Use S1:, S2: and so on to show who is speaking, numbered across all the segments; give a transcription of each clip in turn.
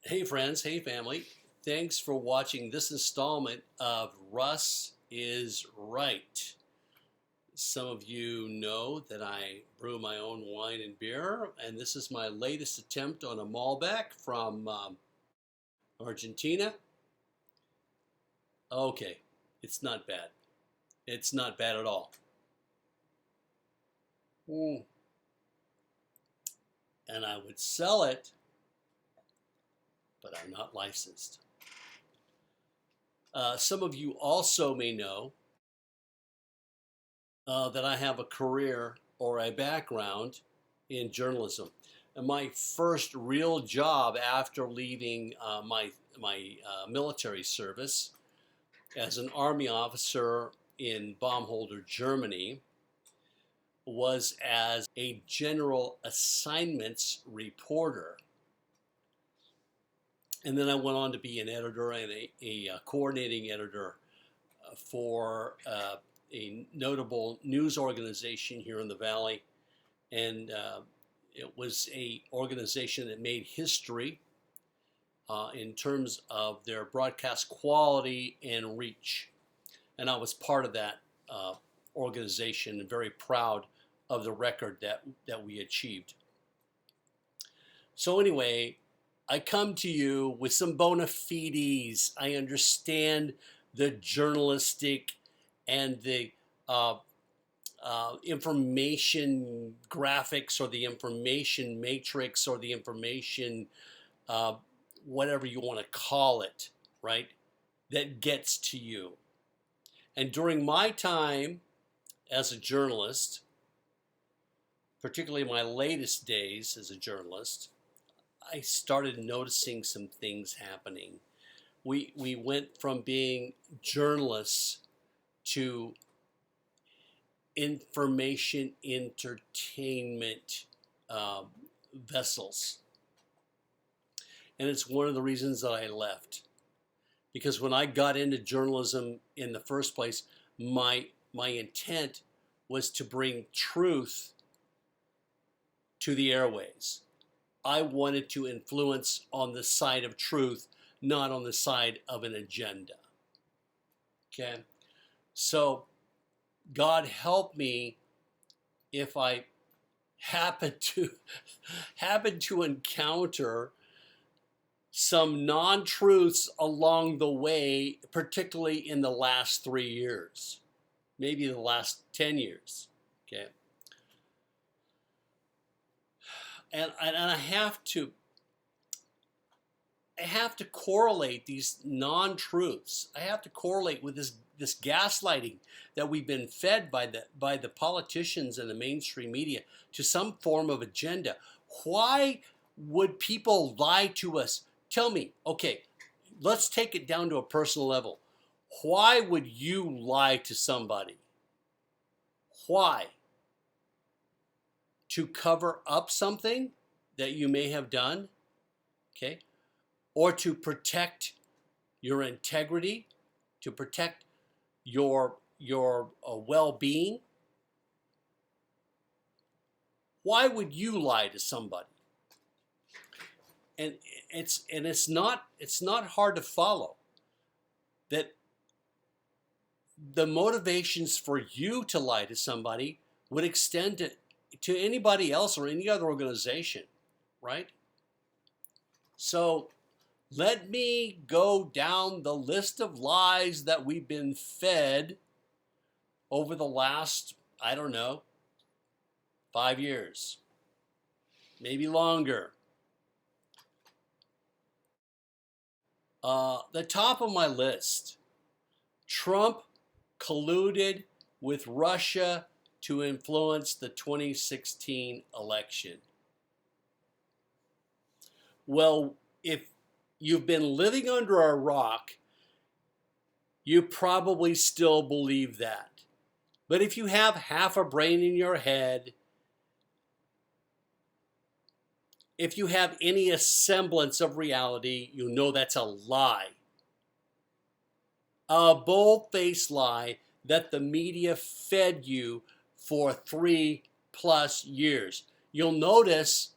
S1: Hey friends, hey family. Thanks for watching this installment of Russ is Right. Some of you know that I brew my own wine and beer, and this is my latest attempt on a Malbec from Argentina. Okay, it's not bad. It's not bad at all. Mm. And I would sell it, but I'm not licensed. Some of you also may know that I have a career or a background in journalism. And my first real job after leaving my military service as an army officer in Baumholder, Germany, was as a general assignments reporter. And then I went on to be an editor and a coordinating editor for a notable news organization here in the Valley. And it was a organization that made history in terms of their broadcast quality and reach. And I was part of that organization and very proud of the record that we achieved. So anyway, I come to you with some bona fides. I understand the journalistic and the information graphics or the information matrix or the information, whatever you want to call it, right, that gets to you. And during my time as a journalist, particularly my latest days as a journalist, I started noticing some things happening. We went from being journalists to information entertainment vessels. And it's one of the reasons that I left. Because when I got into journalism in the first place, my intent was to bring truth to the airways. I wanted to influence on the side of truth, not on the side of an agenda. Okay? So God help me if I happen to encounter some non-truths along the way, particularly in the last 3 years, maybe the last 10 years. Okay, and I have to correlate these non-truths. I have to correlate with this gaslighting that we've been fed by the politicians and the mainstream media to some form of agenda. Why would people lie to us? Tell me, okay, let's take it down to a personal level. Why would you lie to somebody? Why? To cover up something that you may have done? Okay? Or to protect your integrity, to protect your well-being? Why would you lie to somebody? And it's not hard to follow that the motivations for you to lie to somebody would extend to anybody else or any other organization, right? So let me go down the list of lies that we've been fed over the last, I don't know, 5 years, maybe longer. The top of my list, Trump colluded with Russia to influence the 2016 election. Well, if you've been living under a rock, you probably still believe that. But if you have half a brain in your head, if you have any semblance of reality, you know that's a lie. A bold-faced lie that the media fed you for 3+ years. You'll notice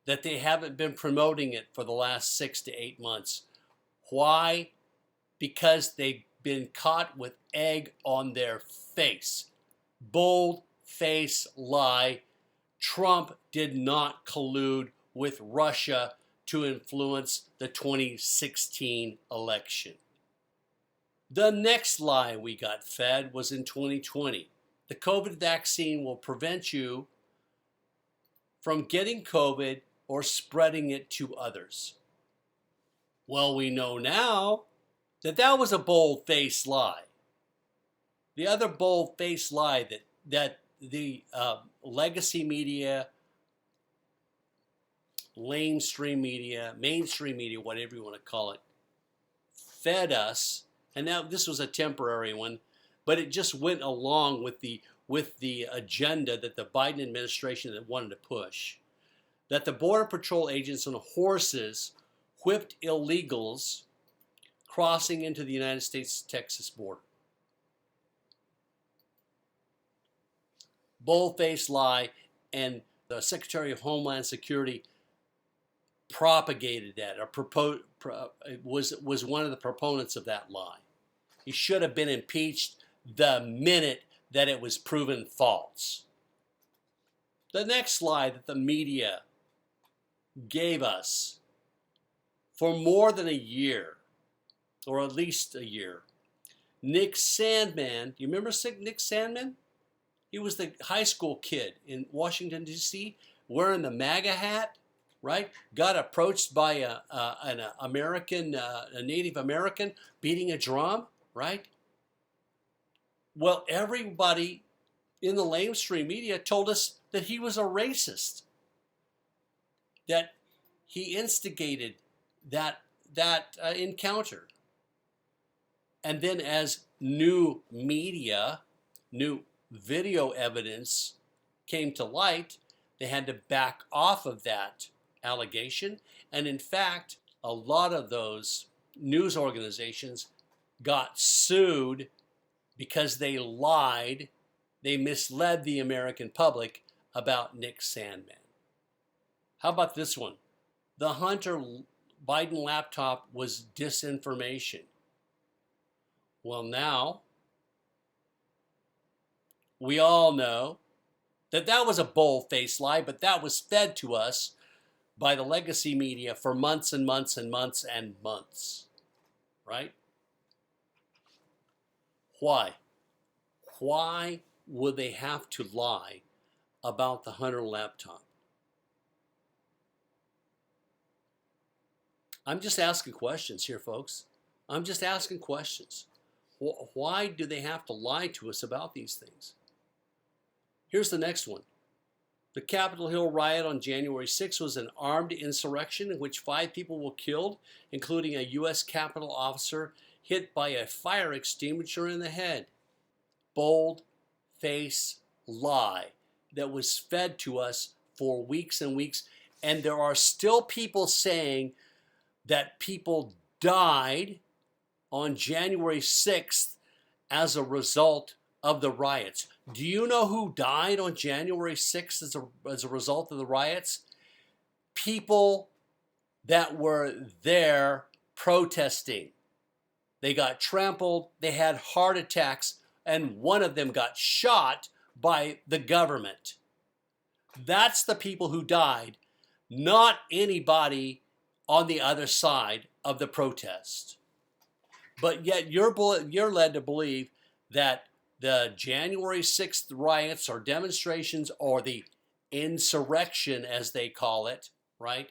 S1: that they haven't been promoting it for the last 6 to 8 months. Why? Because they've been caught with egg on their face. Bold face lie. Trump did not collude with Russia to influence the 2016 election. The next lie we got fed was in 2020. The COVID vaccine will prevent you from getting COVID or spreading it to others. Well, we know now that that was a bold-faced lie. The other bold-faced lie that the legacy media, mainstream media, whatever you want to call it, fed us, and now this was a temporary one, but it just went along with the agenda that the Biden administration wanted to push, that the Border Patrol agents on horses whipped illegals crossing into the United States-Texas border. Bold-faced lie, and the Secretary of Homeland Security propagated that, or was one of the proponents of that lie. He should have been impeached the minute that it was proven false. The next lie that the media gave us for more than a year, or at least a year, Nick Sandmann, you remember Nick Sandmann? He was the high school kid in Washington, D.C., wearing the MAGA hat, right? Got approached by an American, a Native American, beating a drum, right? Well, everybody in the mainstream media told us that he was a racist, that he instigated that encounter. And then as new media, new video evidence came to light, they had to back off of that allegation. And in fact, a lot of those news organizations got sued because they lied, they misled the American public about Nick Sandmann. How about this one? The Hunter Biden laptop was disinformation. Well, now we all know that that was a bold-faced lie, but that was fed to us by the legacy media for months and months and months and months, right? Why? Why would they have to lie about the Hunter laptop? I'm just asking questions here, folks. I'm just asking questions. Why do they have to lie to us about these things? Here's the next one. The Capitol Hill riot on January 6th was an armed insurrection in which 5 people were killed, including a U.S. Capitol officer hit by a fire extinguisher in the head. Bold-faced lie that was fed to us for weeks and weeks. And there are still people saying that people died on January 6th as a result of the riots. Do you know who died on January 6th as a result of the riots? People that were there protesting. They got trampled, they had heart attacks, and one of them got shot by the government. That's the people who died, not anybody on the other side of the protest. But yet you're led to believe that the January 6th riots or demonstrations, or the insurrection as they call it, right,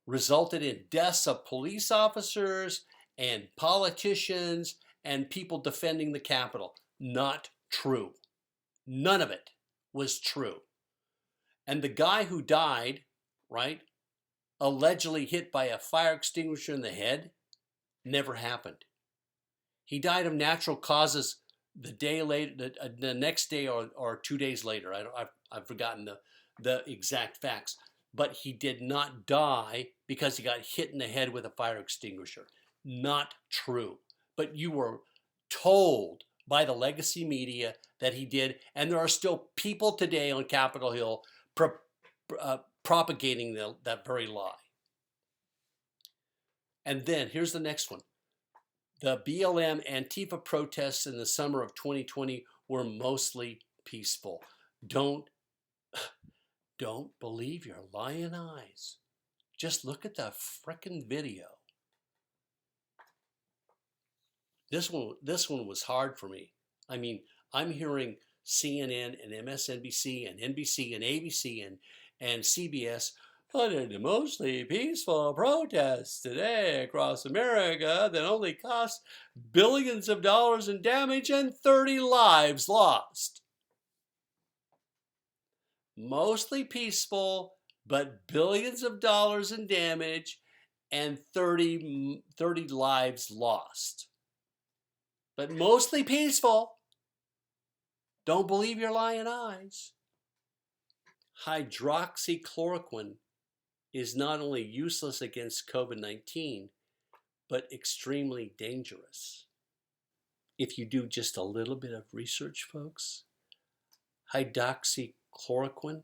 S1: resulted in deaths of police officers and politicians and people defending the Capitol. Not true. None of it was true. And the guy who died, right, allegedly hit by a fire extinguisher in the head, never happened. He died of natural causes the day later, the next day, or 2 days later. I've forgotten the exact facts. But he did not die because he got hit in the head with a fire extinguisher. Not true. But you were told by the legacy media that he did, and there are still people today on Capitol Hill propagating that very lie. And then here's the next one. The BLM Antifa protests in the summer of 2020 were mostly peaceful. Don't believe your lying eyes. Just look at the frickin' video. This one was hard for me. I mean, I'm hearing CNN and MSNBC and NBC and ABC and CBS. But in the mostly peaceful protests today across America that only cost billions of dollars in damage and 30 lives lost. Mostly peaceful, but billions of dollars in damage and 30 lives lost. But mostly peaceful. Don't believe your lying eyes. Hydroxychloroquine is not only useless against COVID-19, but extremely dangerous. If you do just a little bit of research, folks, hydroxychloroquine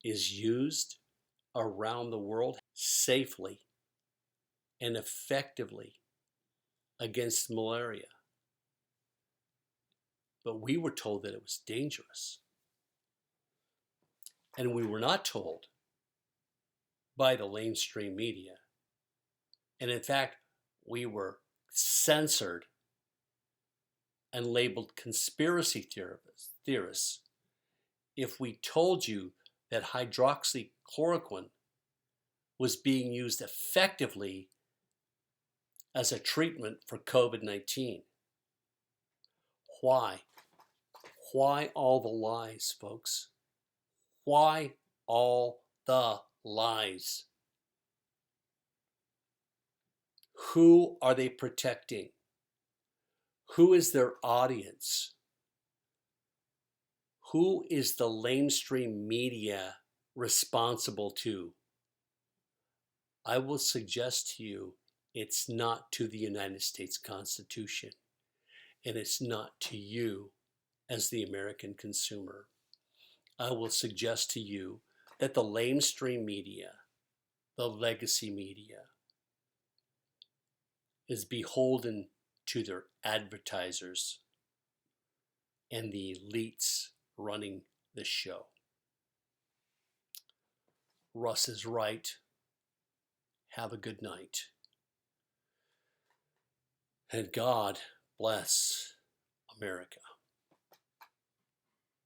S1: is used around the world safely and effectively against malaria. But we were told that it was dangerous. And we were not told by the mainstream media. And in fact, we were censored and labeled conspiracy theorists if we told you that hydroxychloroquine was being used effectively as a treatment for COVID-19. Why? Why all the lies, folks? Why all the lies? Who are they protecting? Who is their audience? Who is the mainstream media responsible to? I will suggest to you it's not to the United States Constitution, and it's not to you as the American consumer. I will suggest to you that the mainstream media, the legacy media, is beholden to their advertisers and the elites running the show. Russ is right. Have a good night. And God bless America.